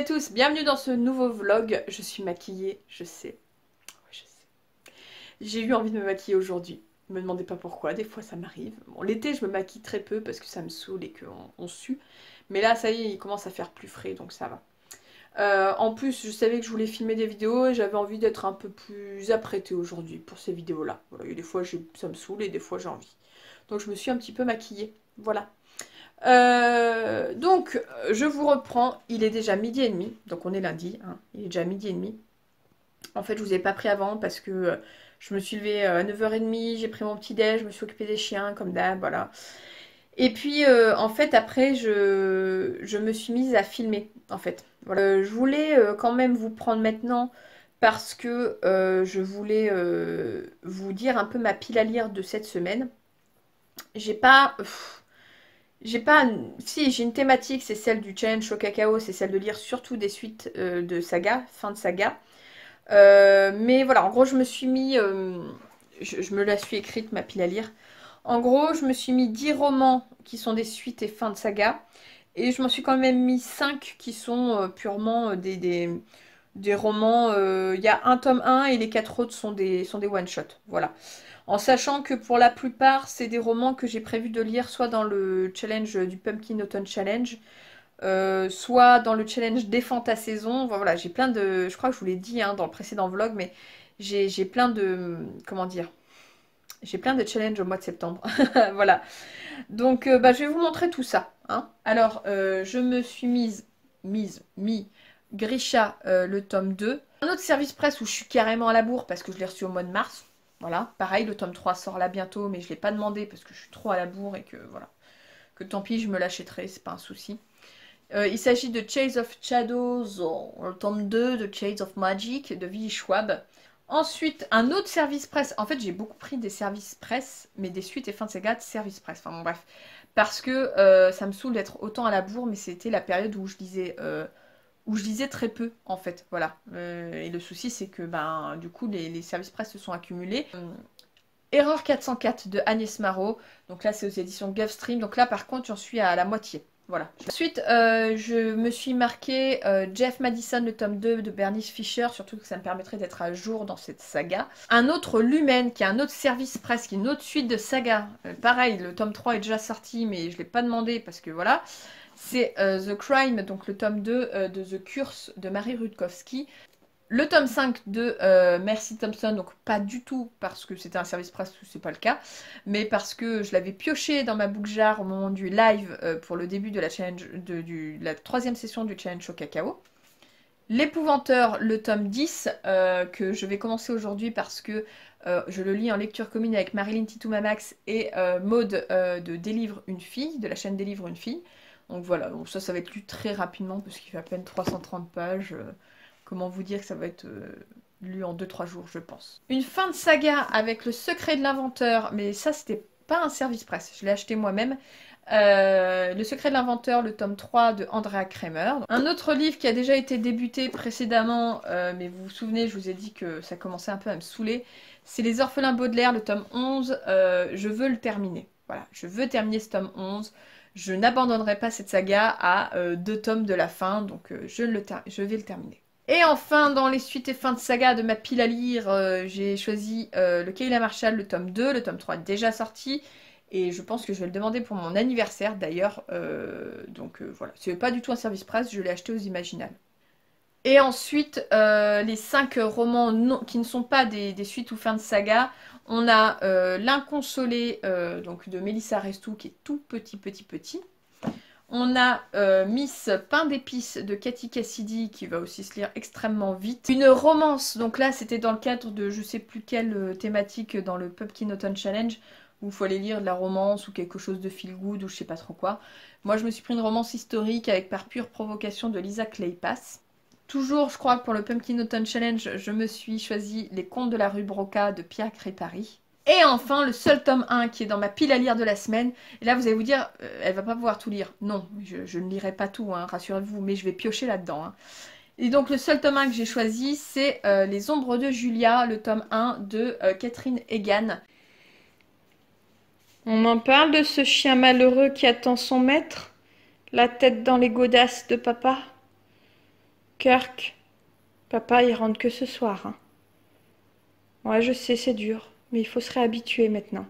à tous, bienvenue dans ce nouveau vlog. Je suis maquillée, je sais. Ouais, je sais. J'ai eu envie de me maquiller aujourd'hui. Ne me demandez pas pourquoi, des fois ça m'arrive. Bon, l'été je me maquille très peu parce que ça me saoule et qu'on sue. Mais là ça y est, il commence à faire plus frais donc ça va. En plus, je savais que je voulais filmer des vidéos et j'avais envie d'être un peu plus apprêtée aujourd'hui pour ces vidéos-là. Voilà, et des fois ça me saoule et des fois j'ai envie. Donc je me suis un petit peu maquillée. Voilà. Donc, je vous reprends. Il est déjà midi et demi. Donc, on est lundi. Hein, il est déjà midi et demi. En fait, je vous ai pas pris avant parce que je me suis levée à 9h30. J'ai pris mon petit déj. Je me suis occupée des chiens, comme d'hab. Voilà. Et puis, en fait, après, je me suis mise à filmer. En fait, voilà. Je voulais quand même vous prendre maintenant parce que je voulais vous dire un peu ma pile à lire de cette semaine. J'ai pas. J'ai pas. Si, j'ai une thématique, c'est celle du challenge au cacao, c'est celle de lire surtout des suites de saga, fin de saga. Mais voilà, en gros, je me suis mis. Je me la suis écrite, ma pile à lire. En gros, je me suis mis 10 romans qui sont des suites et fin de saga. Et je m'en suis quand même mis 5 qui sont purement des romans. Il y a un tome 1 et les 4 autres sont des one-shots. Voilà. En sachant que pour la plupart, c'est des romans que j'ai prévu de lire soit dans le challenge du Pumpkin Autumn Challenge, soit dans le challenge Défends ta saison. Voilà, j'ai plein de... Je crois que je vous l'ai dit hein, dans le précédent vlog, mais j'ai plein de... Comment dire? J'ai plein de challenges au mois de septembre. Voilà. Donc, bah, je vais vous montrer tout ça. Hein. Alors, je me suis mis Grisha, le tome 2. Un autre service presse où je suis carrément à la bourre parce que je l'ai reçu au mois de mars. Voilà, pareil, le tome 3 sort là bientôt, mais je ne l'ai pas demandé parce que je suis trop à la bourre et que voilà. Que tant pis, je me l'achèterai, c'est pas un souci. Il s'agit de Chase of Shadows, le tome 2 de Chase of Magic de Willy Schwab. Ensuite, un autre service presse. En fait, j'ai beaucoup pris des services presse, mais des suites et fins de saga de service presse. Enfin bon, bref. Parce que ça me saoule d'être autant à la bourre, mais c'était la période où je lisais très peu, en fait. Voilà. Et le souci, c'est que ben, du coup, les services presse se sont accumulés. Erreur 404 de Agnès Marot. Donc là, c'est aux éditions Gulfstream. Donc là, par contre, j'en suis à la moitié. Voilà. Ensuite, je me suis marqué Jeff Madison, le tome 2 de Bernice Fisher, surtout que ça me permettrait d'être à jour dans cette saga. Un autre Lumen, qui est un autre service presque, une autre suite de saga. Pareil, le tome 3 est déjà sorti, mais je ne l'ai pas demandé parce que voilà. C'est The Crime, donc le tome 2 de The Curse de Marie Rudkowski. Le tome 5 de Mercy Thompson, donc pas du tout parce que c'était un service presse, c'est pas le cas, mais parce que je l'avais pioché dans ma book jar au moment du live pour le début de la challenge, la troisième session du challenge au cacao. L'épouvanteur, le tome 10, que je vais commencer aujourd'hui parce que je le lis en lecture commune avec Marilyn Titoumamax et Maude de Délivre une fille, de la chaîne Délivre une fille. Donc voilà, donc ça va être lu très rapidement parce qu'il fait à peine 330 pages. Comment vous dire que ça va être lu en 2-3 jours, je pense. Une fin de saga avec Le Secret de l'Inventeur, mais ça, c'était pas un service presse, je l'ai acheté moi-même. Le Secret de l'Inventeur, le tome 3 de Andrea Kremer. Un autre livre qui a déjà été débuté précédemment, mais vous vous souvenez, je vous ai dit que ça commençait un peu à me saouler, c'est Les Orphelins Baudelaire, le tome 11. Je veux le terminer. Voilà, je veux terminer ce tome 11. Je n'abandonnerai pas cette saga à 2 tomes de la fin, donc je vais le terminer. Et enfin, dans les suites et fins de saga de ma pile à lire, j'ai choisi le Kayla Marshall, le tome 2, le tome 3 est déjà sorti. Et je pense que je vais le demander pour mon anniversaire d'ailleurs. Donc voilà, c'est pas du tout un service presse, je l'ai acheté aux Imaginales. Et ensuite, les 5 romans qui ne sont pas des suites ou fins de saga. On a L'Inconsolé donc de Mélissa Restou qui est tout petit. On a Miss Pain d'épices de Cathy Cassidy qui va aussi se lire extrêmement vite. Une romance, donc là c'était dans le cadre de je sais plus quelle thématique dans le Pumpkin Autumn Challenge où il faut aller lire de la romance ou quelque chose de feel good ou je sais pas trop quoi. Moi je me suis pris une romance historique avec Par pure provocation de Lisa Kleypas. Toujours je crois que pour le Pumpkin Autumn Challenge je me suis choisi Les Contes de la rue Broca de Pierre Crépary. Et enfin, le seul tome 1 qui est dans ma pile à lire de la semaine. Et là, vous allez vous dire, elle va pas pouvoir tout lire. Non, je ne lirai pas tout, hein, rassurez-vous, mais je vais piocher là-dedans. Hein. Et donc, le seul tome 1 que j'ai choisi, c'est Les Ombres de Julia, le tome 1 de Catherine Egan. On en parle de ce chien malheureux qui attend son maître, la tête dans les godasses de papa. Kirk, papa, il rentre que ce soir. Hein. Ouais, je sais, c'est dur, mais il faut se réhabituer maintenant.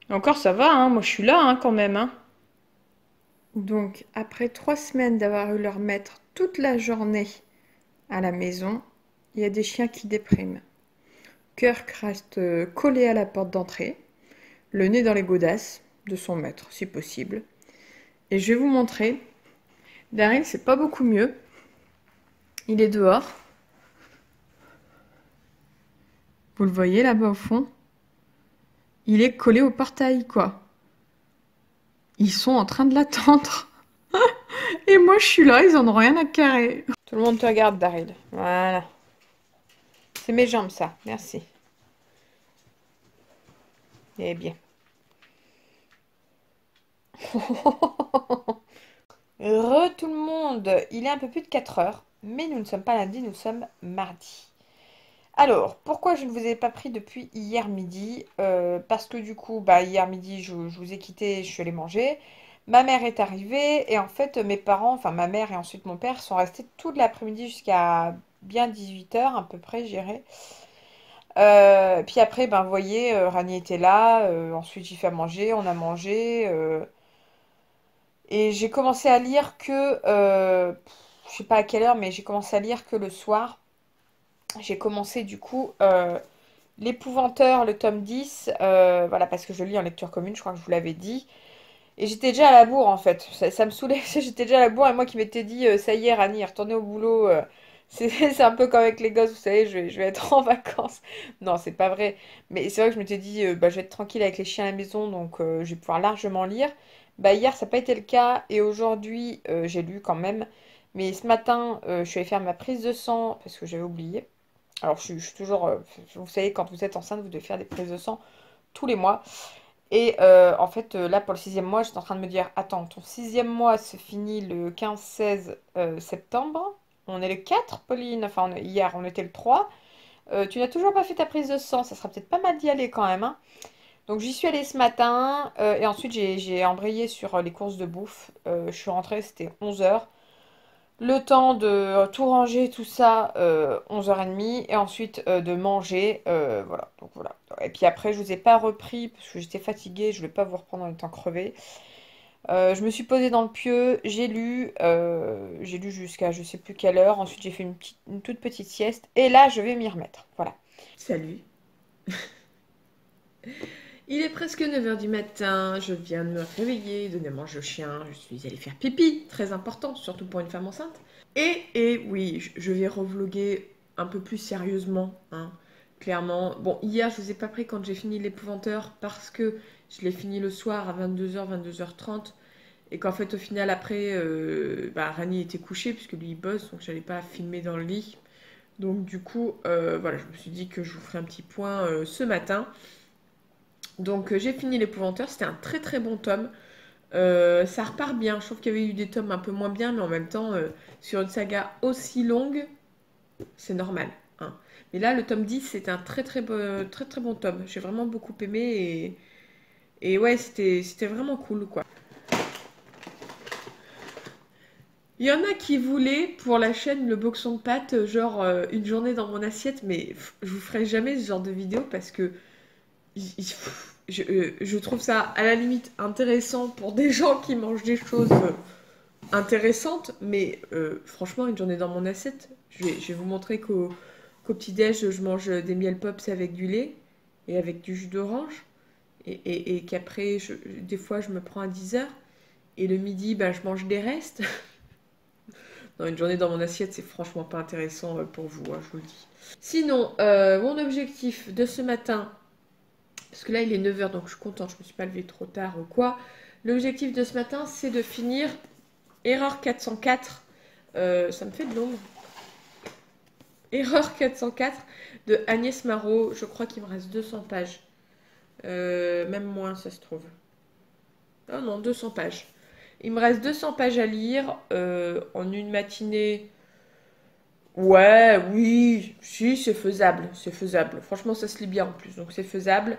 Encore, ça va, hein, moi je suis là hein, quand même. Hein. Donc, après 3 semaines d'avoir eu leur maître toute la journée à la maison, il y a des chiens qui dépriment. Kirk reste collé à la porte d'entrée, le nez dans les godasses de son maître, si possible. Et je vais vous montrer. Daryl, c'est pas beaucoup mieux. Il est dehors. Vous le voyez là-bas au fond? Il est collé au portail, quoi. Ils sont en train de l'attendre. Et moi, je suis là, ils en ont rien à carrer. Tout le monde te regarde, Daryl. Voilà. C'est mes jambes, ça. Merci. Eh bien. Re tout le monde. Il est un peu plus de 4 heures. Mais nous ne sommes pas lundi, nous sommes mardi. Alors, pourquoi je ne vous ai pas pris depuis hier midi? Parce que du coup, hier midi, je vous ai quitté, je suis allée manger. Ma mère est arrivée et en fait, mes parents, enfin ma mère et ensuite mon père, sont restés toute l'après-midi jusqu'à bien 18 heures à peu près, j'irai. Puis après, vous voyez, Rani était là. Ensuite, j'ai fait à manger, on a mangé. Et j'ai commencé à lire que, je sais pas à quelle heure, mais j'ai commencé à lire que le soir. J'ai commencé du coup L'Épouvanteur, le tome 10, voilà, parce que je lis en lecture commune, je crois que je vous l'avais dit. Et j'étais déjà à la bourre en fait, ça me saoulait, j'étais déjà à la bourre et moi qui m'étais dit, ça y est Rani, retournez au boulot, c'est un peu comme avec les gosses, vous savez, je vais être en vacances. Non, c'est pas vrai, mais c'est vrai que je m'étais dit, je vais être tranquille avec les chiens à la maison, donc je vais pouvoir largement lire. Hier, ça n'a pas été le cas et aujourd'hui, j'ai lu quand même. Mais ce matin, je suis allée faire ma prise de sang parce que j'avais oublié. Alors, je suis toujours. Vous savez, quand vous êtes enceinte, vous devez faire des prises de sang tous les mois. Et en fait, là, pour le 6e mois, j'étais en train de me dire, attends, ton 6e mois se finit le 15-16 septembre. On est le 4, Pauline. Enfin, hier, on était le 3. Tu n'as toujours pas fait ta prise de sang. Ça sera peut-être pas mal d'y aller quand même. Hein. Donc, j'y suis allée ce matin. Et ensuite, j'ai embrayé sur les courses de bouffe. Je suis rentrée, c'était 11 heures. Le temps de tout ranger, tout ça, 11h30, et ensuite de manger, voilà, donc voilà. Et puis après, je vous ai pas repris parce que j'étais fatiguée, je voulais pas vous reprendre en étant crevée. Je me suis posée dans le pieu, j'ai lu jusqu'à je sais plus quelle heure, ensuite j'ai fait une toute petite sieste, et là je vais m'y remettre, voilà. Salut. Il est presque 9 h du matin, je viens de me réveiller, donner à manger au chien, je suis allée faire pipi, très important, surtout pour une femme enceinte. Et oui, je vais revloguer un peu plus sérieusement, hein, clairement. Bon, hier, je vous ai pas pris quand j'ai fini l'Épouvanteur parce que je l'ai fini le soir à 22 h, 22 h 30. Et qu'en fait, au final, après, Rani était couché puisque lui, il bosse, donc j'allais pas filmer dans le lit. Donc du coup, voilà, je me suis dit que je vous ferai un petit point ce matin. Donc j'ai fini l'Épouvanteur, c'était un très très bon tome. Ça repart bien, je trouve qu'il y avait eu des tomes un peu moins bien, mais en même temps, sur une saga aussi longue, c'est normal. Hein. Mais là, le tome 10, c'est un très très, très très bon tome. J'ai vraiment beaucoup aimé et ouais, c'était vraiment cool quoi. Il y en a qui voulaient pour la chaîne le boxon de pâtes, genre une journée dans mon assiette, mais je vous ferai jamais ce genre de vidéo parce que je trouve ça à la limite intéressant pour des gens qui mangent des choses intéressantes, mais franchement, une journée dans mon assiette, je vais vous montrer qu'au petit-déj, je mange des miel pops avec du lait et avec du jus d'orange, et qu'après, des fois, je me prends à 10 h, et le midi, je mange des restes. Non, une journée dans mon assiette, c'est franchement pas intéressant pour vous, hein, je vous le dis. Sinon, mon objectif de ce matin, parce que là il est 9 h, donc je suis contente, je me suis pas levée trop tard ou quoi. L'objectif de ce matin, c'est de finir Erreur 404. Ça me fait de l'ombre. Erreur 404 de Agnès Marot. Je crois qu'il me reste 200 pages. Même moins, ça se trouve. Oh non, 200 pages. Il me reste 200 pages à lire en une matinée. Ouais, oui, si, c'est faisable. C'est faisable. Franchement, ça se lit bien en plus, donc c'est faisable.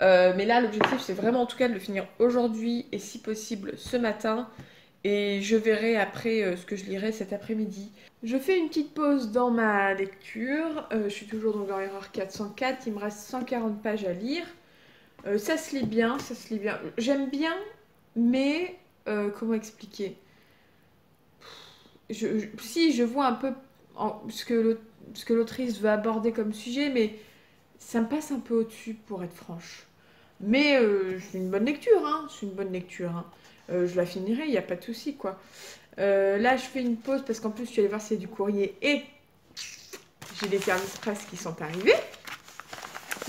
Mais là, l'objectif, c'est vraiment en tout cas de le finir aujourd'hui et si possible ce matin. Et je verrai après ce que je lirai cet après-midi. Je fais une petite pause dans ma lecture. Je suis toujours dans l'erreur 404. Il me reste 140 pages à lire. Ça se lit bien, ça se lit bien. J'aime bien, mais comment expliquer? Si, je vois un peu ce que l'autrice veut aborder comme sujet, mais ça me passe un peu au-dessus, pour être franche. Mais c'est une bonne lecture, hein. C'est une bonne lecture, hein. Je la finirai, il n'y a pas de souci, quoi. Là, je fais une pause parce qu'en plus, je suis allée voir s'il y a du courrier et j'ai des services presse qui sont arrivés,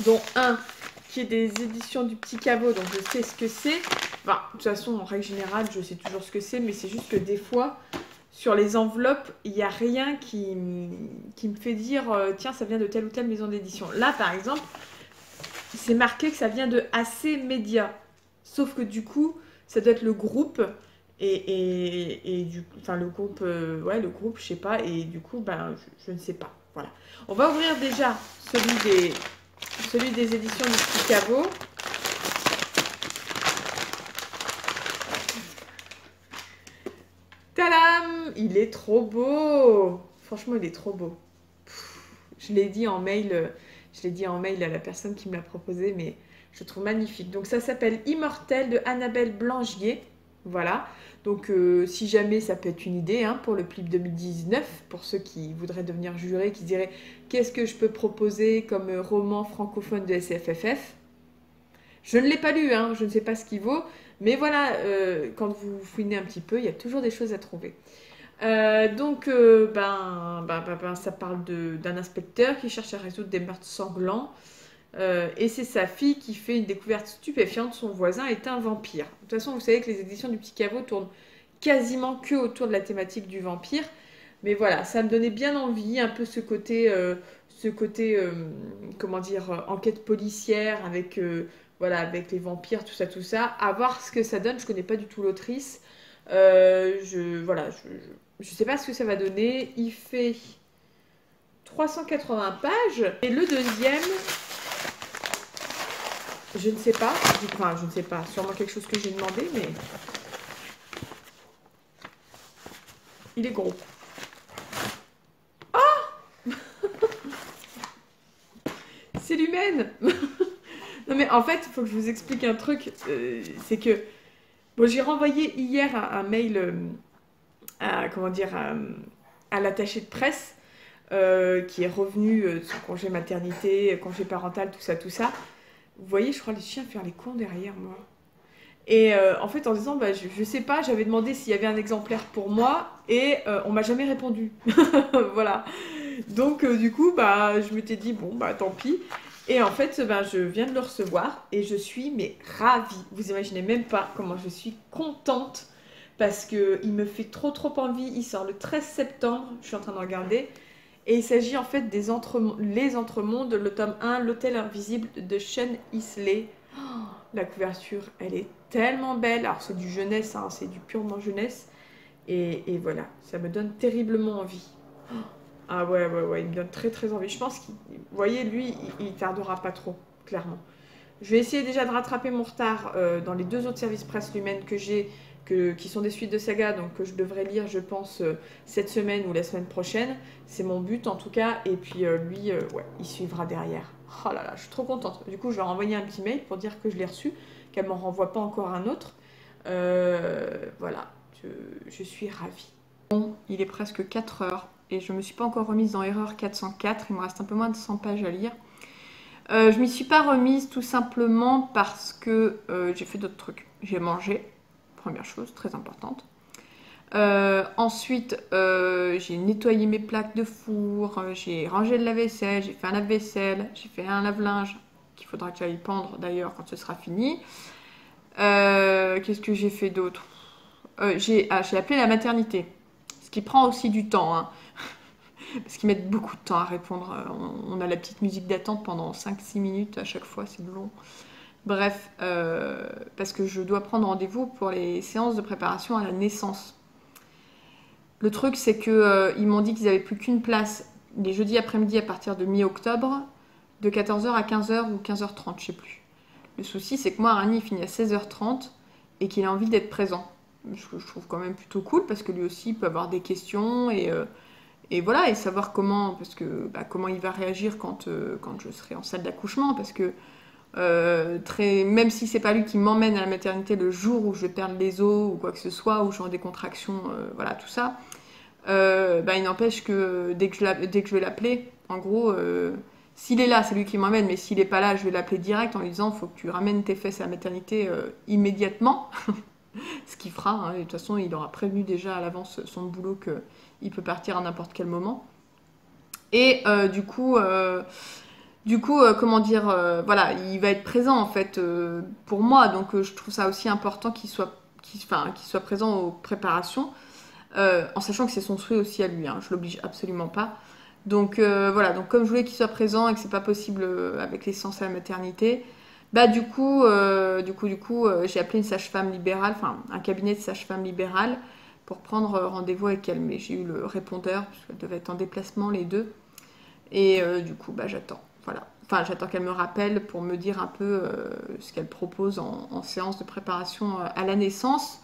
dont un qui est des éditions du Petit Caveau, donc je sais ce que c'est. Enfin, de toute façon, en règle générale, je sais toujours ce que c'est, mais c'est juste que des fois, sur les enveloppes, il n'y a rien qui me fait dire tiens, ça vient de telle ou telle maison d'édition. Là, par exemple, c'est marqué que ça vient de AC Media. Sauf que du coup, ça doit être le groupe. Enfin, le groupe, ouais, le groupe, je sais pas. Et du coup, ben, je ne sais pas. Voilà. On va ouvrir déjà celui des éditions du Petit Caveau. Tadam! Il est trop beau! Franchement, il est trop beau. Je l'ai dit en mail, à la personne qui me l'a proposé, mais je le trouve magnifique. Donc ça s'appelle Immortel de Annabelle Blangier. Voilà. Donc si jamais ça peut être une idée hein, pour le PLIB 2019, pour ceux qui voudraient devenir jurés, qui diraient qu'est-ce que je peux proposer comme roman francophone de SFFF. Je ne l'ai pas lu, hein, je ne sais pas ce qu'il vaut, mais voilà, quand vous fouinez un petit peu, il y a toujours des choses à trouver. Ça parle d'un inspecteur qui cherche à résoudre des meurtres sanglants. Et c'est sa fille qui fait une découverte stupéfiante. Son voisin est un vampire. De toute façon, vous savez que les éditions du Petit Caveau tournent quasiment que autour de la thématique du vampire. Mais voilà, ça me donnait bien envie, un peu ce côté comment dire, enquête policière voilà, avec les vampires, tout ça. À voir ce que ça donne. Je connais pas du tout l'autrice. Je sais pas ce que ça va donner. Il fait 380 pages. Et le deuxième, je ne sais pas. Enfin, je ne sais pas. Sûrement quelque chose que j'ai demandé, mais il est gros. C'est l'humaine. Non mais en fait, il faut que je vous explique un truc. C'est que bon, j'ai renvoyé hier un mail à l'attaché de presse qui est revenu de son congé maternité, congé parental, tout ça. Vous voyez, je crois les chiens faire les cons derrière moi. Et en fait, en disant, bah, je sais pas, j'avais demandé s'il y avait un exemplaire pour moi et on m'a jamais répondu. Voilà. Donc, du coup, bah, je m'étais dit, bon, bah, tant pis. Et en fait, ben, je viens de le recevoir et je suis mais ravie. Vous imaginez même pas comment je suis contente parce qu'il me fait trop envie. Il sort le 13 septembre, je suis en train de regarder. Et il s'agit en fait des les Entremondes, le tome 1, L'Hôtel Invisible de Sean Isley. Oh, la couverture, elle est tellement belle. Alors c'est du jeunesse, hein, c'est du purement jeunesse. Et voilà, ça me donne terriblement envie. Ah ouais, il me donne très envie. Je pense qu'il, vous voyez, lui, il tardera pas trop, clairement. Je vais essayer déjà de rattraper mon retard dans les deux autres services presse Lumen que j'ai, qui sont des suites de saga, donc que je devrais lire, je pense, cette semaine ou la semaine prochaine. C'est mon but en tout cas. Et puis lui, ouais, il suivra derrière. Oh là là, je suis trop contente. Du coup, je vais leur envoyer un petit mail pour dire que je l'ai reçu, qu'elle m'en renvoie pas encore un autre. Voilà, je suis ravie. Bon, il est presque 4 heures et je me suis pas encore remise dans Erreur 404. Il me reste un peu moins de 100 pages à lire. Je m'y suis pas remise tout simplement parce que j'ai fait d'autres trucs. J'ai mangé, première chose, très importante. Ensuite, j'ai nettoyé mes plaques de four, j'ai rangé le lave-vaisselle, j'ai fait un lave-vaisselle, j'ai fait un lave-linge qu'il faudra que j'aille pendre d'ailleurs quand ce sera fini. Qu'est-ce que j'ai fait d'autre? J'ai appelé la maternité, ce qui prend aussi du temps, hein, parce qu'ils mettent beaucoup de temps à répondre. On a la petite musique d'attente pendant 5-6 minutes à chaque fois, c'est long. Bref, parce que je dois prendre rendez-vous pour les séances de préparation à la naissance. Le truc, c'est qu'ils m'ont dit qu'ils n'avaient plus qu'une place les jeudis après-midi à partir de mi-octobre, de 14h à 15h ou 15h30, je sais plus. Le souci, c'est que moi, Rani, il finit à 16h30 et qu'il a envie d'être présent. je trouve quand même plutôt cool parce que lui aussi peut avoir des questions et voilà, et savoir comment, parce que, comment il va réagir quand je serai en salle d'accouchement, parce que même si c'est pas lui qui m'emmène à la maternité le jour où je vais perdre les os ou quoi que ce soit, où j'aurai des contractions, voilà, tout ça, il n'empêche que dès que je vais l'appeler, en gros, s'il est là, c'est lui qui m'emmène, mais s'il est pas là, je vais l'appeler direct en lui disant faut que tu ramènes tes fesses à la maternité immédiatement. Ce qu'il fera, hein, et de toute façon, il aura prévenu déjà à l'avance son boulot qu'il peut partir à n'importe quel moment. Et comment dire, voilà, il va être présent en fait pour moi, donc je trouve ça aussi important qu'il soit présent aux préparations, en sachant que c'est son souhait aussi à lui, hein, je l'oblige absolument pas. Donc voilà, donc comme je voulais qu'il soit présent et que c'est pas possible avec les séances à la maternité, j'ai appelé une sage-femme libérale, enfin un cabinet de sage-femme libérale pour prendre rendez-vous avec elle, mais j'ai eu le répondeur parce qu'elle devait être en déplacement les deux. Et j'attends. Voilà. Enfin, j'attends qu'elle me rappelle pour me dire un peu ce qu'elle propose en séance de préparation à la naissance.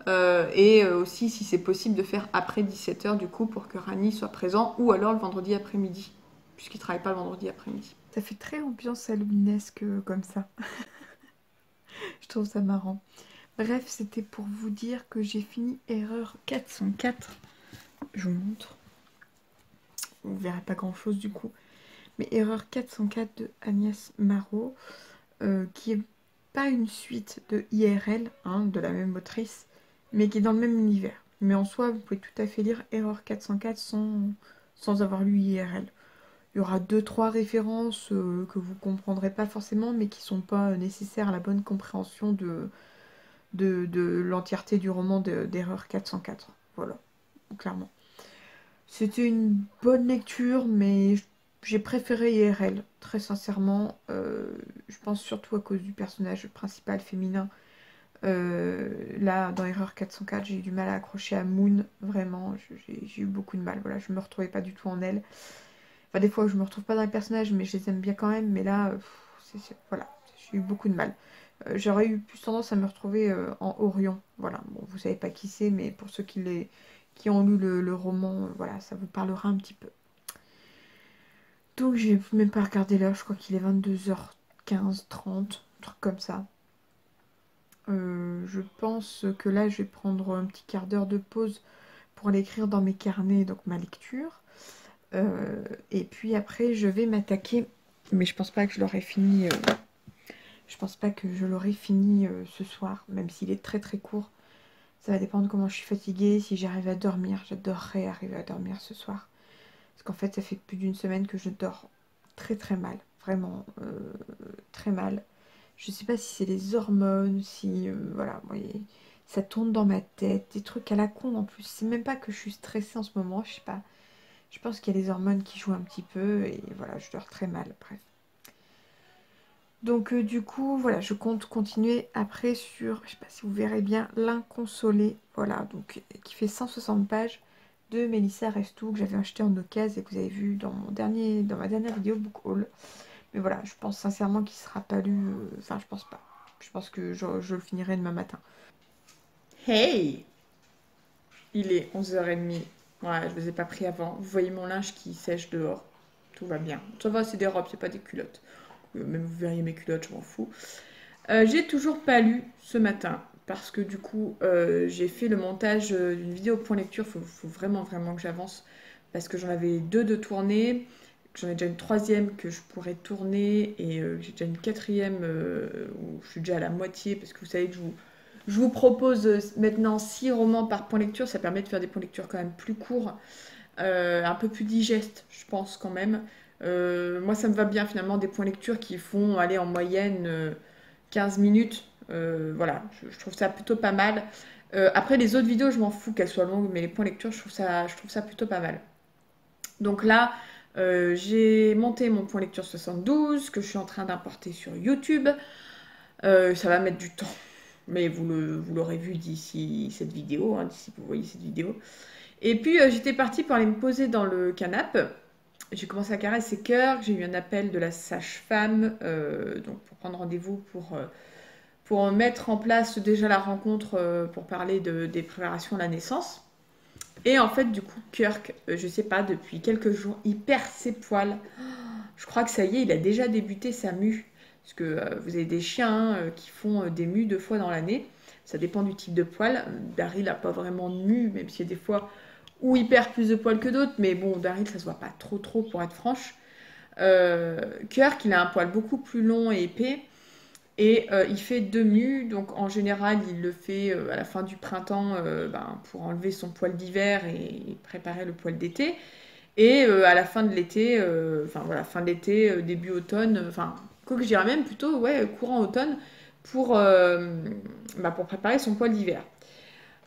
Aussi si c'est possible de faire après 17h du coup pour que Rani soit présent ou alors le vendredi après-midi, puisqu'il ne travaille pas le vendredi après-midi. Ça fait très ambiance halloweenesque comme ça. Je trouve ça marrant. Bref, c'était pour vous dire que j'ai fini erreur 404. Je vous montre. Vous verrez pas grand chose du coup. Mais erreur 404 de Agnès Marot, qui est pas une suite de IRL, hein, de la même autrice, mais qui est dans le même univers. Mais en soi, vous pouvez tout à fait lire erreur 404 sans avoir lu IRL. Il y aura 2-3 références que vous comprendrez pas forcément, mais qui sont pas nécessaires à la bonne compréhension de l'entièreté du roman d'erreur 404. Voilà, clairement. C'était une bonne lecture, mais j'ai préféré IRL, très sincèrement. Je pense surtout à cause du personnage principal féminin. Là, dans Erreur 404, j'ai eu du mal à accrocher à Moon, vraiment. J'ai eu beaucoup de mal. Voilà, je me retrouvais pas du tout en elle. Enfin, des fois, je me retrouve pas dans les personnages, mais je les aime bien quand même. Mais là, voilà, j'ai eu beaucoup de mal. J'aurais eu plus tendance à me retrouver en Orion. Voilà, bon, vous savez pas qui c'est, mais pour ceux qui ont lu le roman, voilà, ça vous parlera un petit peu. Donc j'ai même pas regardé l'heure, je crois qu'il est 22h15, 30, un truc comme ça. Je pense que là je vais prendre un petit quart d'heure de pause pour aller écrire dans mes carnets, donc ma lecture. Et puis après je vais m'attaquer, mais je pense pas que je l'aurai fini. Je pense pas que je l'aurai fini ce soir, même s'il est très très court. Ça va dépendre comment je suis fatiguée, si j'arrive à dormir. J'adorerais arriver à dormir ce soir. Parce qu'en fait, ça fait plus d'une semaine que je dors très très mal. Vraiment très mal. Je sais pas si c'est les hormones, si... voilà, vous voyez, ça tourne dans ma tête. Des trucs à la con en plus. C'est même pas que je suis stressée en ce moment, je sais pas. Je pense qu'il y a les hormones qui jouent un petit peu. Et voilà, je dors très mal, bref. Donc du coup, voilà, je compte continuer après sur, je sais pas si vous verrez bien, L'Inconsolé, voilà, donc qui fait 160 pages de Mélissa Restou, que j'avais acheté en occasion et que vous avez vu dans ma dernière vidéo book haul. Mais voilà, je pense sincèrement qu'il sera pas lu, enfin je pense pas. Je pense que je le finirai demain matin. Hey! Il est 11h30. Ouais, je ne les ai pas pris avant. Vous voyez mon linge qui sèche dehors. Tout va bien. Ça va, c'est des robes, c'est pas des culottes. Même vous verriez mes culottes, je m'en fous. J'ai toujours pas lu ce matin. Parce que du coup, j'ai fait le montage d'une vidéo point lecture. Faut vraiment, vraiment que j'avance. Parce que j'en avais deux de tourner. J'en ai déjà une troisième que je pourrais tourner. Et j'ai déjà une quatrième où je suis déjà à la moitié. Parce que vous savez que je vous propose maintenant 6 romans par point lecture. Ça permet de faire des points lecture quand même plus courts. Un peu plus digestes, je pense quand même. Moi, ça me va bien finalement des points lecture qui font aller en moyenne 15 minutes. Voilà, je trouve ça plutôt pas mal. Après, les autres vidéos, je m'en fous qu'elles soient longues, mais les points lecture, je trouve ça plutôt pas mal. Donc là, j'ai monté mon point lecture 72 que je suis en train d'importer sur YouTube. Ça va mettre du temps, mais vous l'aurez vu d'ici cette vidéo, hein, d'ici que vous voyez cette vidéo. Et puis j'étais partie pour aller me poser dans le canapé. J'ai commencé à caresser cœur, j'ai eu un appel de la sage-femme, donc pour prendre rendez-vous pour mettre en place déjà la rencontre pour parler des préparations à la naissance. Et en fait, du coup, Kirk, je sais pas, depuis quelques jours, il perd ses poils. Je crois que ça y est, il a déjà débuté sa mue. Parce que vous avez des chiens qui font des mues 2 fois dans l'année. Ça dépend du type de poil. Daryl n'a pas vraiment de mue, même s'il y a des fois où il perd plus de poils que d'autres. Mais bon, Daryl, ça se voit pas trop pour être franche. Kirk, il a un poil beaucoup plus long et épais. Et il fait 2 mues, donc en général il le fait à la fin du printemps pour enlever son poil d'hiver et préparer le poil d'été. Et à la fin de l'été, enfin voilà, fin de l'été, début automne, enfin, quoi que je dirais même plutôt, ouais, courant automne, pour préparer son poil d'hiver.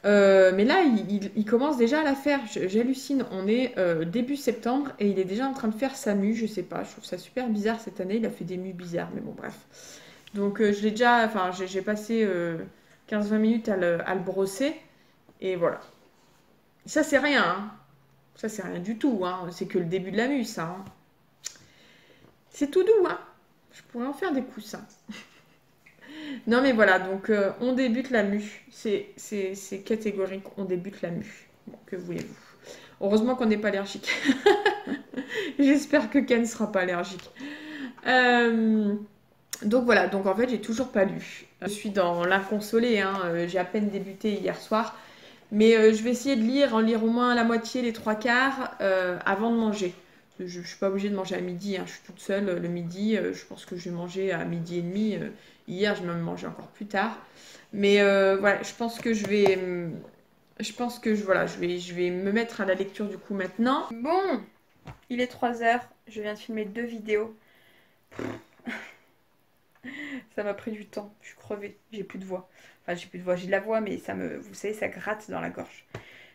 Mais là, il commence déjà à la faire. J'hallucine. On est début septembre et il est déjà en train de faire sa mue. Je sais pas, je trouve ça super bizarre cette année. Il a fait des mues bizarres, mais bon, bref. Donc, je l'ai déjà, enfin, j'ai passé 15-20 minutes à le brosser et voilà. Ça, c'est rien, hein. Ça, c'est rien du tout, hein. C'est que le début de la mue, ça, hein. C'est tout doux, hein. Je pourrais en faire des coussins. Non, mais voilà, donc on débute la mue. C'est catégorique, on débute la mue. Bon, que voulez-vous? Heureusement qu'on n'est pas allergique. J'espère que Ken ne sera pas allergique. Donc voilà, donc en fait, j'ai toujours pas lu. Je suis dans l'inconsolé, hein. J'ai à peine débuté hier soir. Mais je vais essayer de en lire au moins la moitié, les 3/4 avant de manger. Je ne suis pas obligée de manger à midi, hein. Je suis toute seule le midi. Je pense que je vais manger à midi et demi. Hier, j'ai même mangé encore plus tard. Mais voilà, je pense que voilà, je vais me mettre à la lecture du coup maintenant. Bon, il est 3 heures. Je viens de filmer 2 vidéos. Ça m'a pris du temps. Je suis crevée. J'ai plus de voix. Enfin, j'ai plus de voix. J'ai de la voix, mais vous savez, ça gratte dans la gorge.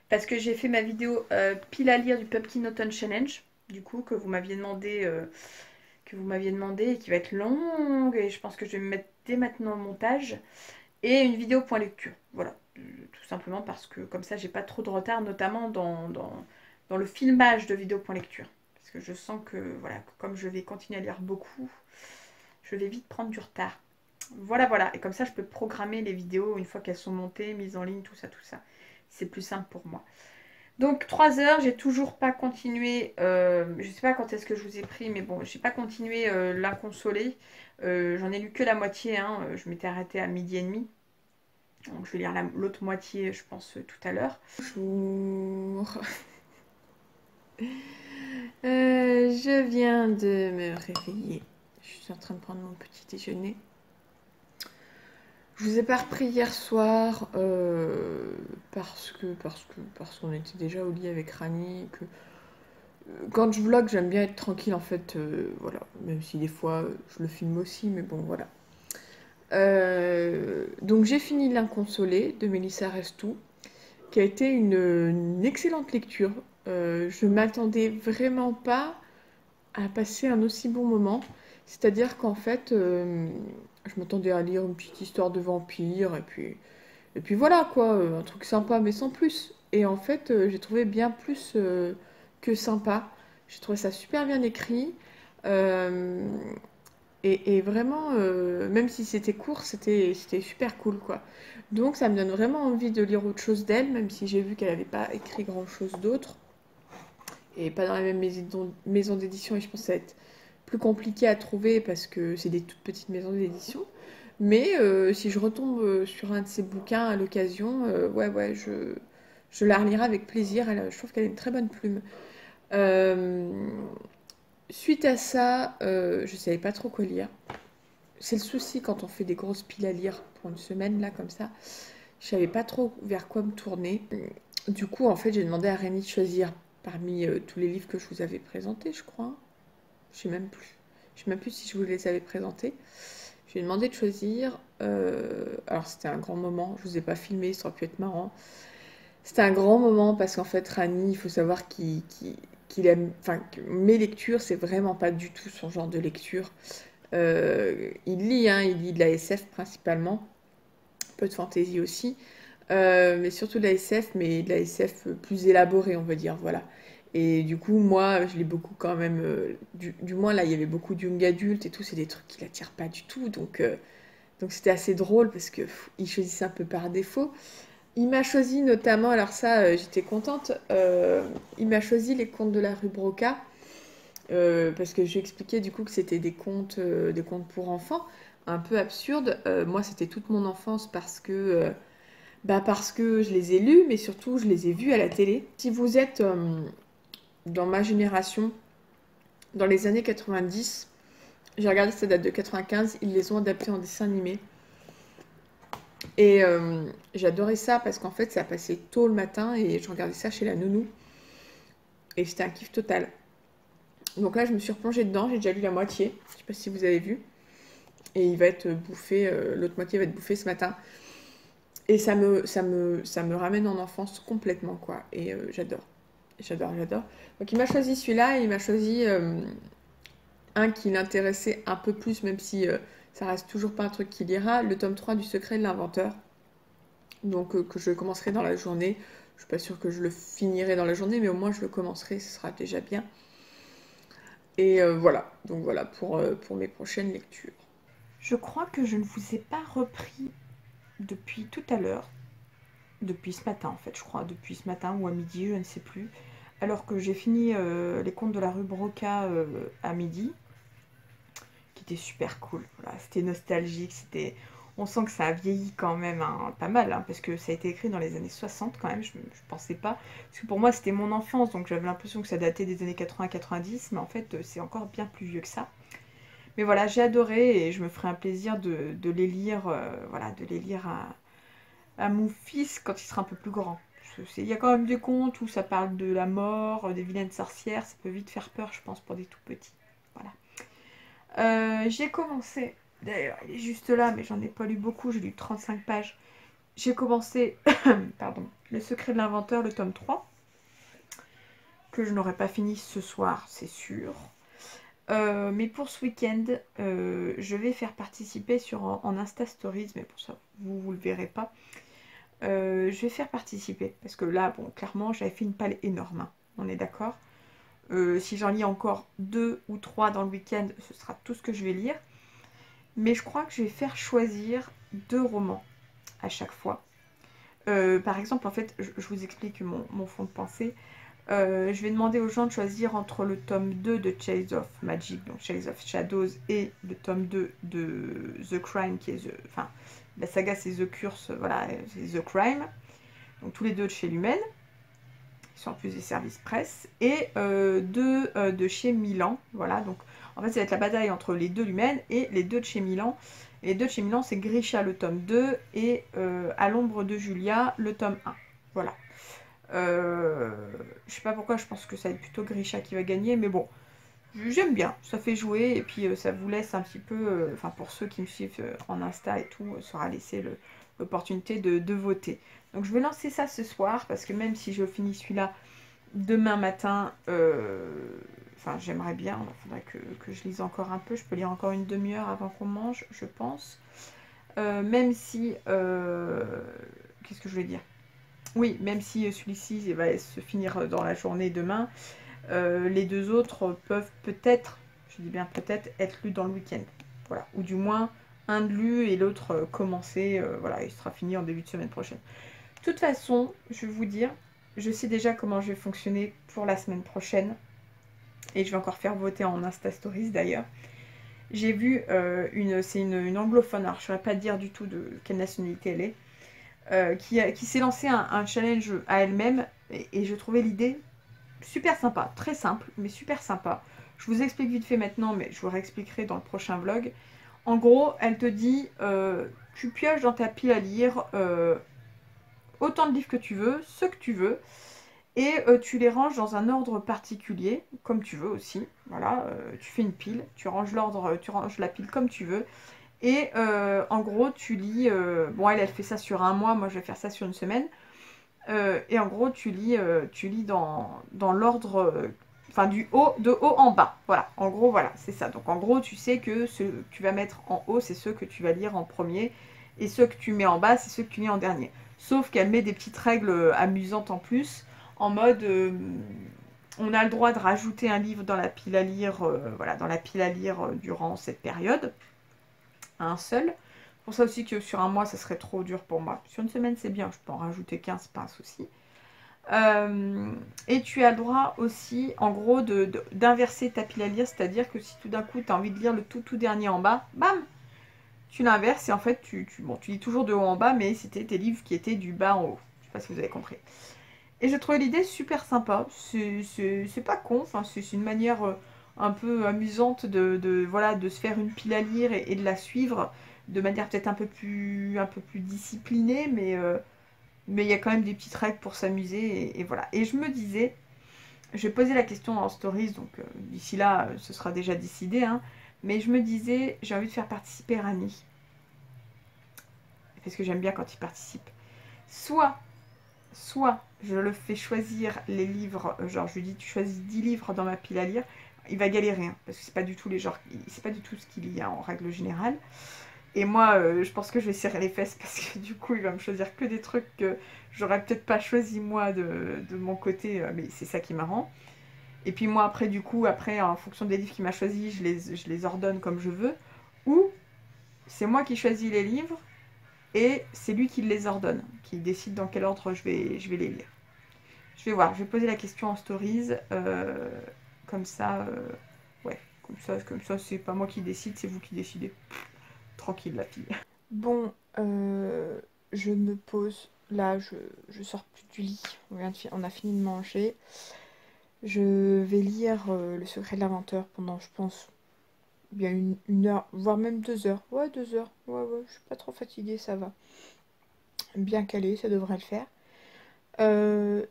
Parce que j'ai fait ma vidéo pile à lire du Pumpkin Autumn Challenge, du coup, que vous m'aviez demandé et qui va être longue. Et je pense que je vais me mettre dès maintenant au montage. Et une vidéo point lecture. Voilà. Tout simplement parce que comme ça, j'ai pas trop de retard, notamment dans le filmage de vidéo point lecture. Parce que je sens que, voilà, comme je vais continuer à lire beaucoup, je vais vite prendre du retard. Voilà, voilà. Et comme ça, je peux programmer les vidéos une fois qu'elles sont montées, mises en ligne, tout ça, tout ça. C'est plus simple pour moi. Donc 3 heures, j'ai toujours pas continué. Je sais pas quand est-ce que je vous ai pris, mais bon, j'ai pas continué l'inconsolé. J'en ai lu que la moitié, hein. Je m'étais arrêtée à midi et demi. Donc je vais lire l'autre moitié, je pense, tout à l'heure. Bonjour. Je viens de me réveiller. Je suis en train de prendre mon petit déjeuner. Je vous ai pas repris hier soir parce qu'on était déjà au lit avec Rani. Quand je vlog, j'aime bien être tranquille en fait. Voilà, même si des fois je le filme aussi, mais bon voilà. Donc j'ai fini L'Inconsolé de Mélissa Restou, qui a été une excellente lecture. Je m'attendais vraiment pas à passer un aussi bon moment. C'est-à-dire qu'en fait, je m'attendais à lire une petite histoire de vampire, et puis voilà quoi, un truc sympa mais sans plus. Et en fait, j'ai trouvé bien plus que sympa. J'ai trouvé ça super bien écrit. Euh, et vraiment, même si c'était court, c'était super cool quoi. Donc ça me donne vraiment envie de lire autre chose d'elle, même si j'ai vu qu'elle n'avait pas écrit grand-chose d'autre. Et pas dans la même maison d'édition, et je pense que ça va être plus compliqué à trouver parce que c'est des toutes petites maisons d'édition. Mais si je retombe sur un de ces bouquins à l'occasion, ouais, je la relirai avec plaisir. Je trouve qu'elle a une très bonne plume. Euh, Suite à ça, je savais pas trop quoi lire. C'est le souci quand on fait des grosses piles à lire pour une semaine, là, comme ça. Je savais pas trop vers quoi me tourner. Du coup, en fait, j'ai demandé à Rémi de choisir parmi tous les livres que je vous avais présentés, je crois. Je sais même plus. Je sais même plus si je vous les avais présentés. Je lui ai demandé de choisir. Alors, c'était un grand moment. Je vous ai pas filmé, ça aurait pu être marrant. C'était un grand moment parce qu'en fait, Rani, il faut savoir qu'il aime. Enfin, que mes lectures, c'est vraiment pas du tout son genre de lecture. Il lit, hein, il lit de la SF principalement, un peu de fantasy aussi, mais surtout de la SF, mais de la SF plus élaborée, on va dire, voilà. Et du coup, moi, je l'ai beaucoup quand même. Du moins, là, il y avait beaucoup de young adulte et tout, c'est des trucs qui l'attirent pas du tout. Donc, Donc c'était assez drôle parce que il choisissait un peu par défaut. Il m'a choisi notamment, alors ça j'étais contente, il m'a choisi les contes de la rue Broca, parce que j'ai expliqué du coup que c'était des contes pour enfants, un peu absurdes. Moi c'était toute mon enfance parce que je les ai lus, mais surtout je les ai vus à la télé. Si vous êtes dans ma génération, dans les années 90, j'ai regardé, ça date de 95, ils les ont adaptés en dessin animé. Et j'adorais ça parce qu'en fait ça passait tôt le matin et je regardais ça chez la nounou. Et c'était un kiff total. Donc là je me suis replongée dedans, j'ai déjà lu la moitié, je sais pas si vous avez vu. Et il va être bouffé, l'autre moitié va être bouffée ce matin. Et ça me ramène en enfance complètement quoi. Et j'adore. J'adore, j'adore. Donc il m'a choisi celui-là et il m'a choisi un qui l'intéressait un peu plus, même si ça reste toujours pas un truc qu'il lira, le tome 3 du Secret de l'Inventeur. Donc que je commencerai dans la journée. Je suis pas sûre que je le finirai dans la journée, mais au moins je le commencerai, ce sera déjà bien. Et voilà, donc voilà pour mes prochaines lectures. Je crois que je ne vous ai pas repris depuis tout à l'heure. Depuis ce matin en fait, je crois. Depuis ce matin ou à midi, je ne sais plus. Alors que j'ai fini les contes de la rue Broca à midi. Qui était super cool. Voilà, c'était nostalgique, c'était... On sent que ça a vieilli quand même hein, pas mal, hein, parce que ça a été écrit dans les années 60 quand même, je pensais pas. Parce que pour moi c'était mon enfance, donc j'avais l'impression que ça datait des années 80-90, mais en fait c'est encore bien plus vieux que ça. Mais voilà, j'ai adoré et je me ferai un plaisir de les lire, voilà, de les lire à mon fils quand il sera un peu plus grand. Il y a quand même des contes où ça parle de la mort, des vilaines sorcières, ça peut vite faire peur je pense pour des tout petits. Voilà. J'ai commencé, d'ailleurs il est juste là mais j'en ai pas lu beaucoup, j'ai lu 35 pages. J'ai commencé, pardon, Le Secret de l'Inventeur, le tome 3, que je n'aurai pas fini ce soir, c'est sûr. Mais pour ce week-end, je vais faire participer en Insta Stories, mais pour ça, vous le verrez pas. Je vais faire participer, parce que là, bon, clairement, j'avais fait une palle énorme, hein, on est d'accord. Si j'en lis encore 2 ou 3 dans le week-end, ce sera tout ce que je vais lire. Mais je crois que je vais faire choisir 2 romans à chaque fois. Par exemple, en fait, je vous explique mon fond de pensée. Je vais demander aux gens de choisir entre le tome 2 de Chase of Magic, donc Chase of Shadows, et le tome 2 de The Crime, qui est enfin, la saga c'est The Curse, voilà, c'est The Crime. Donc tous les deux de chez Lumen, qui sont en plus des services presse, et deux de chez Milan, voilà, donc en fait ça va être la bataille entre les deux Lumen et les deux de chez Milan. Et les deux de chez Milan c'est Grisha le tome 2 et À l'ombre de Julia le tome 1, voilà. Je sais pas pourquoi, je pense que ça va être plutôt Grisha qui va gagner, mais bon, j'aime bien, ça fait jouer, et puis ça vous laisse un petit peu, enfin pour ceux qui me suivent en Insta et tout, ça aura laissé l'opportunité de voter. Donc je vais lancer ça ce soir, parce que même si je finis celui-là demain matin, enfin j'aimerais bien, il faudrait que je lise encore un peu, je peux lire encore une demi-heure avant qu'on mange, je pense. Même si, qu'est-ce que je voulais dire? Oui, même si celui-ci va se finir dans la journée demain, les deux autres peuvent peut-être, je dis bien peut-être, être lus dans le week-end. Voilà. Ou du moins, un de lu et l'autre commencé, voilà, il sera fini en début de semaine prochaine. De toute façon, je vais vous dire, je sais déjà comment je vais fonctionner pour la semaine prochaine. Et je vais encore faire voter en Insta Stories d'ailleurs. J'ai vu c'est une anglophone, alors je ne saurais pas dire du tout de quelle nationalité elle est. Qui s'est lancé un challenge à elle-même et je trouvais l'idée super sympa, très simple mais super sympa. Je vous explique vite fait maintenant, mais je vous réexpliquerai dans le prochain vlog. En gros, elle te dit, tu pioches dans ta pile à lire autant de livres que tu veux, ceux que tu veux, et tu les ranges dans un ordre particulier, comme tu veux aussi. Voilà, tu fais une pile, tu ranges la pile comme tu veux. Et en gros, tu lis... bon, elle fait ça sur un mois, moi je vais faire ça sur une semaine. Et en gros, tu lis dans l'ordre... Enfin, de haut en bas. Voilà, en gros, voilà, c'est ça. Donc en gros, tu sais que ceux que tu vas mettre en haut, c'est ceux que tu vas lire en premier. Et ceux que tu mets en bas, c'est ceux que tu lis en dernier. Sauf qu'elle met des petites règles amusantes en plus. En mode... on a le droit de rajouter un livre dans la pile à lire, voilà, dans la pile à lire durant cette période. Un seul. pour ça aussi que sur un mois, ça serait trop dur pour moi. Sur une semaine, c'est bien, je peux en rajouter 15, pas un souci. Et tu as le droit aussi, en gros, d'inverser ta pile à lire, c'est-à-dire que si tout d'un coup, tu as envie de lire le tout dernier en bas, bam, tu l'inverses et en fait, bon, tu lis toujours de haut en bas, mais c'était tes livres qui étaient du bas en haut. Je sais pas si vous avez compris. Et j'ai trouvé l'idée super sympa. C'est pas con, enfin, c'est une manière un peu amusante voilà, de se faire une pile à lire et de la suivre de manière peut-être un peu plus disciplinée, mais il y a quand même des petites règles pour s'amuser et voilà. Et je me disais, je vais poser la question en stories, donc d'ici là, ce sera déjà décidé, hein, mais je me disais, j'ai envie de faire participer Rani. Parce que j'aime bien quand il participe. Soit je le fais choisir les livres, genre je lui dis tu choisis 10 livres dans ma pile à lire, il va galérer, hein, parce que c'est pas du tout les genres, c'est pas du tout ce qu'il y a en règle générale. Et moi, je pense que je vais serrer les fesses parce que du coup, il va me choisir que des trucs que j'aurais peut-être pas choisi moi de mon côté, mais c'est ça qui est marrant. Et puis moi, après, du coup, en fonction des livres qu'il m'a choisis, je les ordonne comme je veux. Ou c'est moi qui choisis les livres et c'est lui qui les ordonne, qui décide dans quel ordre je vais les lire. Je vais voir, je vais poser la question en stories, comme ça, ouais, comme ça, c'est pas moi qui décide, c'est vous qui décidez. Tranquille la fille. Bon, je me pose, là je sors plus du lit, on a fini de manger. Je vais lire Le secret de l'inventeur pendant, je pense, bien une heure, voire même 2 heures. Ouais, 2 heures, ouais, je suis pas trop fatiguée, ça va. Bien calé, ça devrait le faire.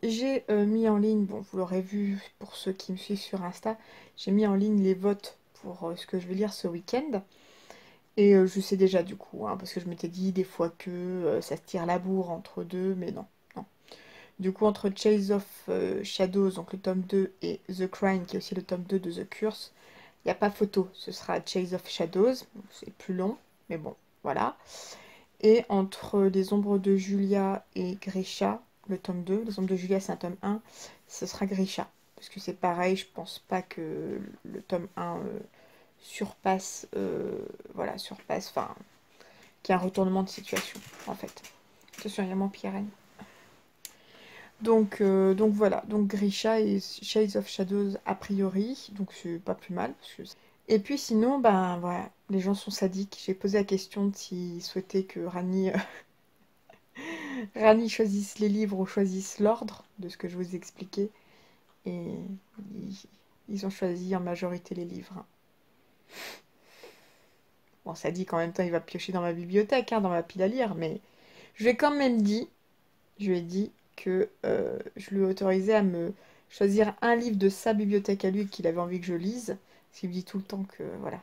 J'ai mis en ligne, bon vous l'aurez vu pour ceux qui me suivent sur Insta, j'ai mis en ligne les votes pour ce que je vais lire ce week-end. Et je sais déjà du coup, hein, parce que je m'étais dit des fois que ça se tire la bourre entre deux, mais non, non. Du coup, entre Chase of Shadows, donc le tome 2, et The Crime, qui est aussi le tome 2 de The Curse, il n'y a pas photo, ce sera Chase of Shadows, c'est plus long, mais bon, voilà. Et entre Les Ombres de Julia et Grisha, le tome 2, Les Ombres de Julia c'est un tome 1, ce sera Grisha. Parce que c'est pareil, je pense pas que le tome 1 surpasse, enfin, qu'il y a un retournement de situation, en fait. Attention, il y a mon Pierre. Donc voilà, donc Grisha et Shades of Shadows a priori, donc c'est pas plus mal. Et puis sinon, ben voilà, les gens sont sadiques. J'ai posé la question s'ils souhaitaient que Rani, Rani choisisse les livres ou choisisse l'ordre de ce que je vous expliquais. Et ils ont choisi en majorité les livres. Bon, ça dit qu'en même temps, il va piocher dans ma bibliothèque, hein, dans ma pile à lire, mais je lui ai quand même dit, je lui ai dit que je lui autorisais à me choisir un livre de sa bibliothèque à lui qu'il avait envie que je lise, parce qu'il me dit tout le temps que, voilà,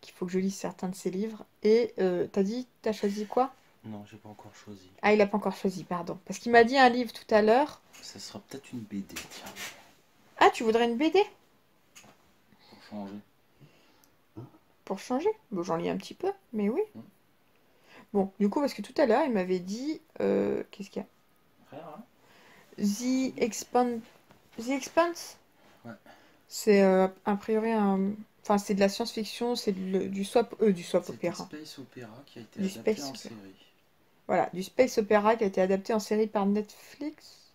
qu'il faut que je lise certains de ses livres. Et t'as choisi quoi? Non, j'ai pas encore choisi. Ah, il a pas encore choisi, pardon. Parce qu'il m'a dit un livre tout à l'heure. Ça sera peut-être une BD, tiens. Ah, tu voudrais une BD? Pour changer. Pour changer? Bon, j'en lis un petit peu, mais oui. Bon, du coup, parce que tout à l'heure, il m'avait dit... qu'est-ce qu'il y a? Frère, hein? The Expanse? Ouais. C'est a priori un... Enfin, c'est de la science-fiction, c'est du swap opéra. C'est du space opéra qui a été Du adapté space en opéra. série. Voilà, du space opéra qui a été adapté en série par Netflix.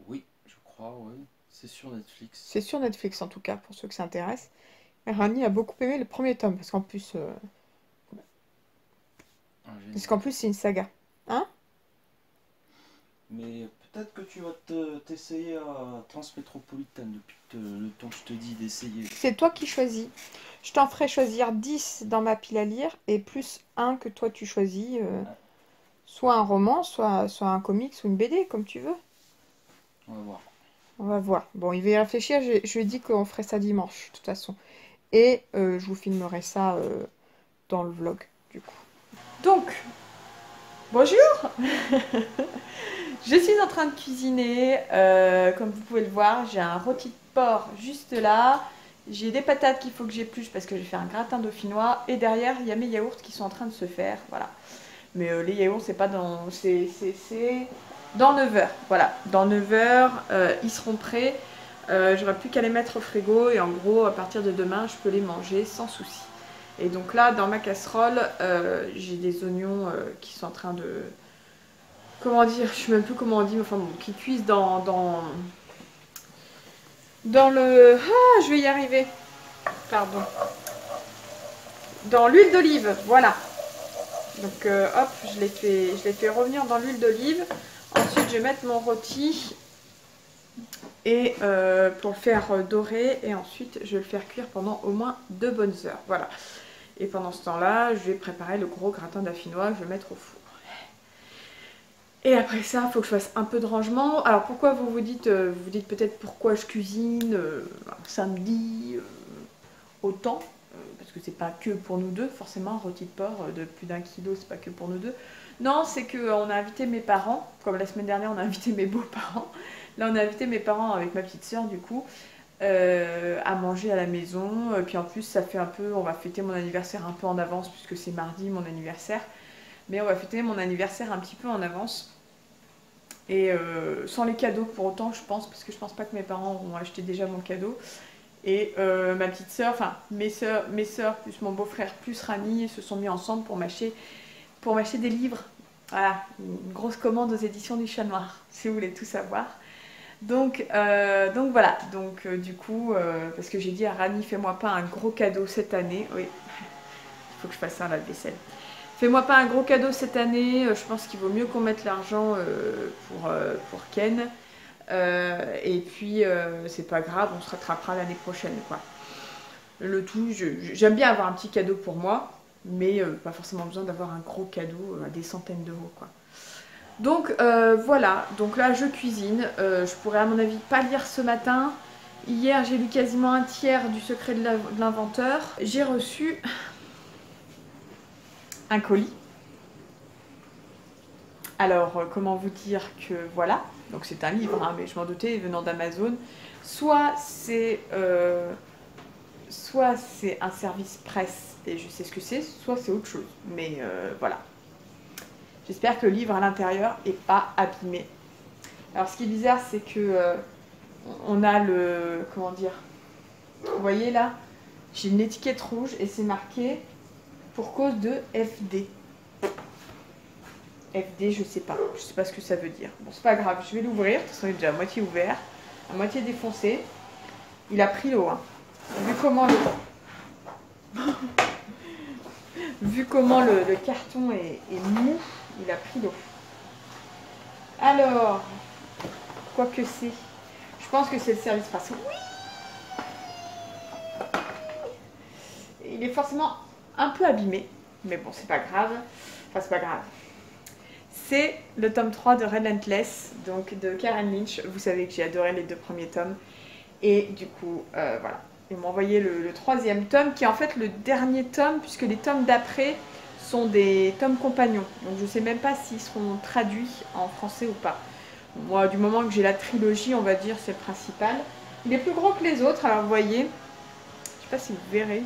Oui, je crois, oui. C'est sur Netflix. C'est sur Netflix en tout cas, pour ceux que ça intéresse. Et Rani a beaucoup aimé le premier tome, parce qu'en plus... c'est une saga. Hein? Mais peut-être que tu vas t'essayer à Transmétropolitane depuis le temps que je te dis d'essayer. C'est toi qui choisis. Je t'en ferai choisir 10 dans ma pile à lire, et plus un que toi tu choisis. Soit un roman, soit un comics ou une BD, comme tu veux. On va voir. On va voir. Bon, il va y réfléchir. Je lui ai dit qu'on ferait ça dimanche, de toute façon. Et je vous filmerai ça dans le vlog, du coup. Donc, bonjour. Je suis en train de cuisiner. Comme vous pouvez le voir, j'ai un rôti de porc juste là. J'ai des patates qu'il faut que j'épluche parce que je vais faire un gratin dauphinois. Et derrière, il y a mes yaourts qui sont en train de se faire. Voilà. Mais les yaourts, c'est pas dans... C'est dans 9 heures. Voilà. Dans 9 heures, ils seront prêts. J'aurai plus qu'à les mettre au frigo. Et en gros, à partir de demain, je peux les manger sans souci. Et donc là, dans ma casserole, j'ai des oignons qui sont en train de... Comment dire? Je sais même plus comment on dit, mais enfin bon, qui cuisent dans le... Ah, je vais y arriver. Pardon. Dans l'huile d'olive, voilà. Donc hop, je l'ai fait revenir dans l'huile d'olive. Ensuite, je vais mettre mon rôti et pour le faire dorer. Et ensuite, je vais le faire cuire pendant au moins 2 bonnes heures. Voilà. Et pendant ce temps-là, je vais préparer le gros gratin dauphinois que je vais mettre au four. Et après ça, il faut que je fasse un peu de rangement. Alors pourquoi vous vous dites peut-être pourquoi je cuisine un samedi autant parce que c'est pas que pour nous deux, forcément, un rôti de porc de plus d'1 kilo, c'est pas que pour nous deux. Non, c'est qu'on a invité mes parents, comme la semaine dernière on a invité mes beaux-parents. Là on a invité mes parents avec ma petite soeur du coup, à manger à la maison. Et puis en plus ça fait un peu, on va fêter mon anniversaire un peu en avance puisque c'est mardi mon anniversaire. Mais on va fêter mon anniversaire un petit peu en avance. Et sans les cadeaux pour autant je pense, parce que je pense pas que mes parents ont acheté déjà mon cadeau. Et ma petite soeur, enfin mes soeurs plus mon beau-frère plus Rani se sont mis ensemble pour m'acheter des livres. Voilà, une grosse commande aux éditions du Chat Noir, si vous voulez tout savoir. Donc voilà, donc du coup, parce que j'ai dit à Rani, fais-moi pas un gros cadeau cette année. Oui, il faut que je fasse ça à la vaisselle. Fais-moi pas un gros cadeau cette année, je pense qu'il vaut mieux qu'on mette l'argent pour Ken. Et puis, c'est pas grave, on se rattrapera l'année prochaine, quoi. Le tout, j'aime bien avoir un petit cadeau pour moi, mais pas forcément besoin d'avoir un gros cadeau à des centaines d'euros, quoi. Donc, voilà. Donc là, je cuisine. Je pourrais, à mon avis, pas lire ce matin. Hier, j'ai lu quasiment un tiers du Secret de l'inventeur. J'ai reçu un colis. Alors, comment vous dire que voilà. Donc c'est un livre, hein, mais je m'en doutais venant d'Amazon. Soit c'est un service presse et je sais ce que c'est, soit c'est autre chose. Mais voilà. J'espère que le livre à l'intérieur n'est pas abîmé. Alors ce qui est bizarre, c'est que on a le... Comment dire? Vous voyez là, j'ai une étiquette rouge et c'est marqué pour cause de FD. FD, je sais pas ce que ça veut dire. Bon, c'est pas grave, je vais l'ouvrir. De toute façon, il est déjà à moitié ouvert, à moitié défoncé. Il a pris l'eau, hein. Vu comment vu comment le carton est mou, il a pris l'eau. Alors, quoi que c'est, je pense que c'est le service presse. Oui. Il est forcément un peu abîmé, mais bon, c'est pas grave. Enfin, c'est pas grave. C'est le tome 3 de Relentless, donc de Karen Lynch. Vous savez que j'ai adoré les 2 premiers tomes. Et du coup, voilà. Ils m'ont envoyé le 3e tome, qui est en fait le dernier tome, puisque les tomes d'après sont des tomes compagnons. Donc je ne sais même pas s'ils seront traduits en français ou pas. Moi, du moment que j'ai la trilogie, on va dire, c'est le principal. Il est plus gros que les autres, alors vous voyez. Je ne sais pas si vous verrez.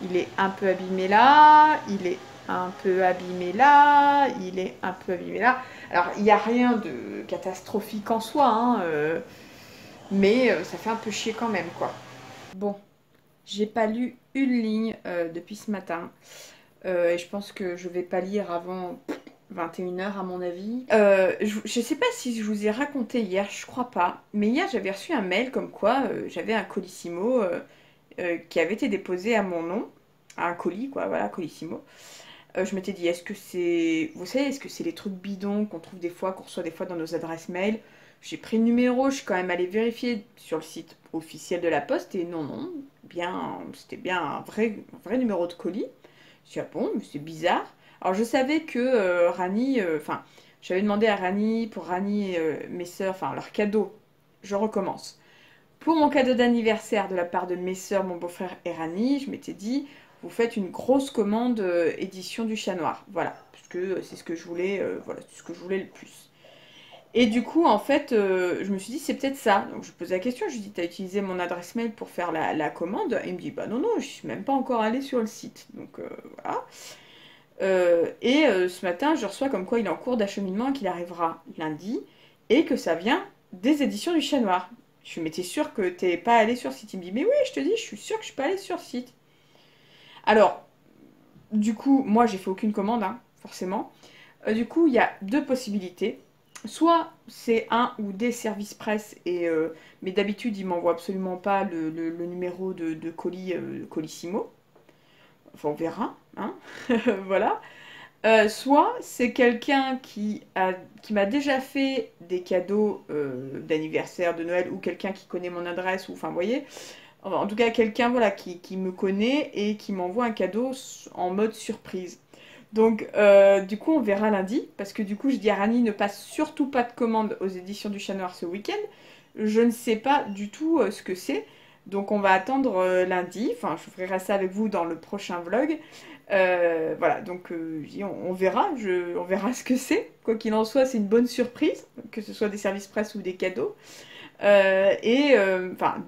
Il est un peu abîmé là, il est un peu abîmé là, il est un peu abîmé là. Alors, il n'y a rien de catastrophique en soi, hein, mais ça fait un peu chier quand même, quoi. Bon, j'ai pas lu une ligne depuis ce matin. Et je pense que je vais pas lire avant 21 h à mon avis. Je sais pas si je vous ai raconté hier, je crois pas. Mais hier, j'avais reçu un mail comme quoi j'avais un Colissimo qui avait été déposé à mon nom. Un colis, quoi, voilà, Colissimo. Je m'étais dit, est-ce que c'est... Vous savez, est-ce que c'est les trucs bidons qu'on trouve des fois, qu'on reçoit des fois dans nos adresses mail? J'ai pris le numéro, je suis quand même allée vérifier sur le site officiel de la Poste et non, c'était bien un vrai numéro de colis. Je suis ah bon, mais c'est bizarre. Alors je savais que Rani, enfin, j'avais demandé à Rani, pour Rani et mes sœurs, enfin leur cadeau, je recommence. Pour mon cadeau d'anniversaire de la part de mes sœurs, mon beau-frère et Rani, je m'étais dit, vous faites une grosse commande édition du Chat Noir. Voilà, parce que c'est ce que je voulais, voilà, c'est ce que je voulais le plus. Et du coup, en fait, je me suis dit, c'est peut-être ça. Donc je pose la question, je lui dis, t'as utilisé mon adresse mail pour faire la commande? Et il me dit, bah non, je suis même pas encore allée sur le site. Donc voilà. Ce matin, je reçois comme quoi il est en cours d'acheminement et qu'il arrivera lundi. Et que ça vient des éditions du Chat Noir. Je me suis sûre que t'es pas allé sur le site. Il me dit, mais oui, je te dis, je suis sûre que je suis pas allée sur le site. Alors, du coup, moi j'ai fait aucune commande, hein, forcément. Du coup, il y a deux possibilités. Soit c'est un ou des services presse, mais d'habitude ils m'envoient absolument pas le numéro de colis Colissimo. Enfin, on verra, hein. Voilà. Soit c'est quelqu'un qui m'a déjà fait des cadeaux d'anniversaire, de Noël, ou quelqu'un qui connaît mon adresse, ou enfin, vous voyez. Enfin, en tout cas, quelqu'un voilà, qui me connaît et qui m'envoie un cadeau en mode surprise. Donc, du coup, on verra lundi, parce que du coup, je dis à Rani, ne passe surtout pas de commande aux éditions du Chat Noir ce week-end. Je ne sais pas du tout ce que c'est. Donc, on va attendre lundi. Enfin, je ferai ça avec vous dans le prochain vlog. Voilà, donc on verra, on verra ce que c'est. Quoi qu'il en soit, c'est une bonne surprise, que ce soit des services presse ou des cadeaux. Enfin,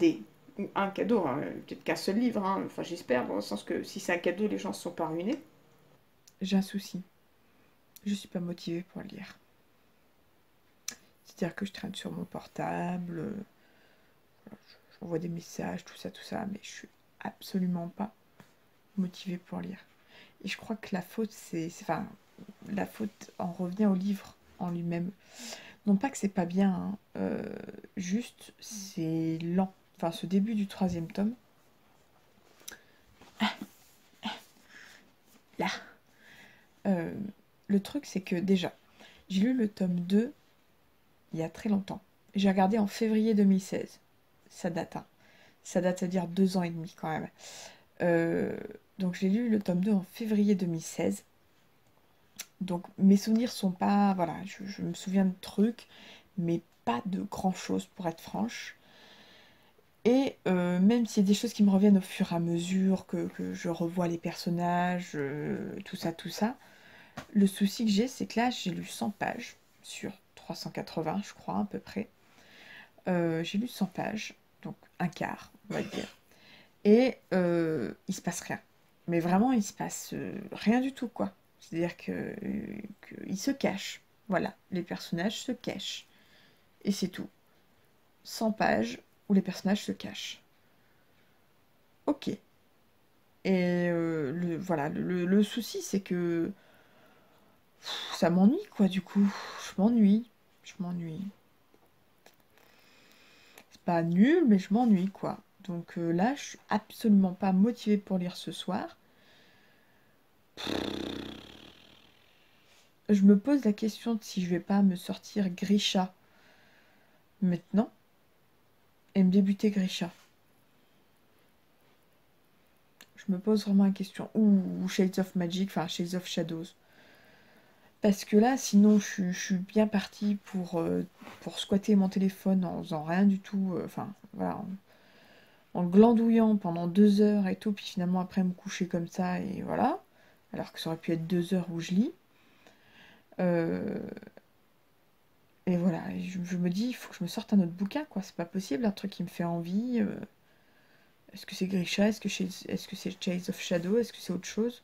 ou un cadeau, hein, peut-être qu'un seul livre, hein, enfin j'espère, dans le sens que si c'est un cadeau, les gens ne sont pas ruinés. J'ai un souci. Je suis pas motivée pour le lire. C'est-à-dire que je traîne sur mon portable, j'envoie des messages, tout ça, mais je suis absolument pas motivée pour lire. Et je crois que la faute, enfin, la faute en revient au livre en lui-même. Non pas que c'est pas bien, hein, juste c'est lent. Enfin, ce début du 3e tome. Là. Le truc, c'est que déjà, j'ai lu le tome 2 il y a très longtemps. J'ai regardé en février 2016. Ça date, hein. Ça date, c'est-à-dire 2 ans et demi quand même. Donc j'ai lu le tome 2 en février 2016. Donc mes souvenirs sont pas... Voilà, je me souviens de trucs, mais pas de grand-chose pour être franche. Et même s'il y a des choses qui me reviennent au fur et à mesure, que je revois les personnages, tout ça, le souci que j'ai, c'est que là, j'ai lu 100 pages sur 380, je crois, à peu près. J'ai lu 100 pages, donc un quart, on va dire. Et il se passe rien. Mais vraiment, il se passe rien du tout, quoi. C'est-à-dire il se cache. Voilà, les personnages se cachent. Et c'est tout. 100 pages où les personnages se cachent. Ok. Et voilà, le souci, c'est que ça m'ennuie, quoi, du coup. Je m'ennuie. C'est pas nul, mais je m'ennuie, quoi. Donc là, je suis absolument pas motivée pour lire ce soir. Je me pose la question de si je vais pas me sortir Grisha maintenant et me débuter Grisha. Je me pose vraiment la question. Ou Shades of Magic, enfin Shades of Shadows. Parce que là, sinon, je suis bien partie pour squatter mon téléphone en faisant rien du tout. Enfin, voilà, en glandouillant pendant 2 heures et tout, puis finalement après me coucher comme ça, et voilà. Alors que ça aurait pu être 2 heures où je lis. Et voilà, je me dis, il faut que je me sorte un autre bouquin, quoi. C'est pas possible, un truc qui me fait envie. Est-ce que c'est Grisha? Est-ce que c'est Chase of Shadow? Est-ce que c'est autre chose?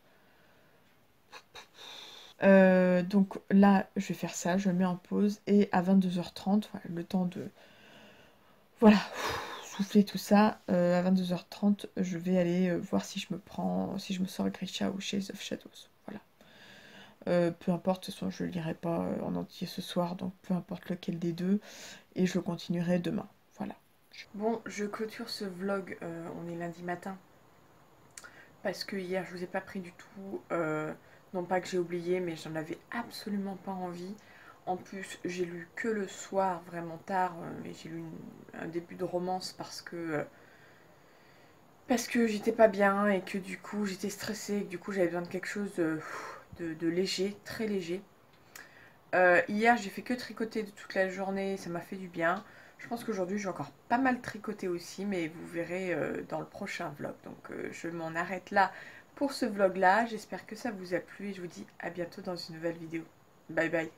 Donc là, je vais faire ça, je le mets en pause. Et à 22h30, voilà, le temps de... Voilà, souffler tout ça. À 22h30, je vais aller voir si je me sors Grisha ou Chase of Shadows. Voilà. Peu importe, de toute façon, je ne lirai pas en entier ce soir, donc peu importe lequel des deux. Et je le continuerai demain. Voilà. Bon, je clôture ce vlog, on est lundi matin. Parce que hier, je vous ai pas pris du tout. Non pas que j'ai oublié, mais j'en avais absolument pas envie. En plus, j'ai lu que le soir, vraiment tard. Et j'ai lu un début de romance parce que j'étais pas bien et que du coup j'étais stressée. Et que du coup j'avais besoin de quelque chose de léger, très léger. Hier, j'ai fait que tricoter de toute la journée, ça m'a fait du bien. Je pense qu'aujourd'hui, je vais encore pas mal tricoter aussi, mais vous verrez dans le prochain vlog. Donc, je m'en arrête là pour ce vlog-là. J'espère que ça vous a plu et je vous dis à bientôt dans une nouvelle vidéo. Bye bye.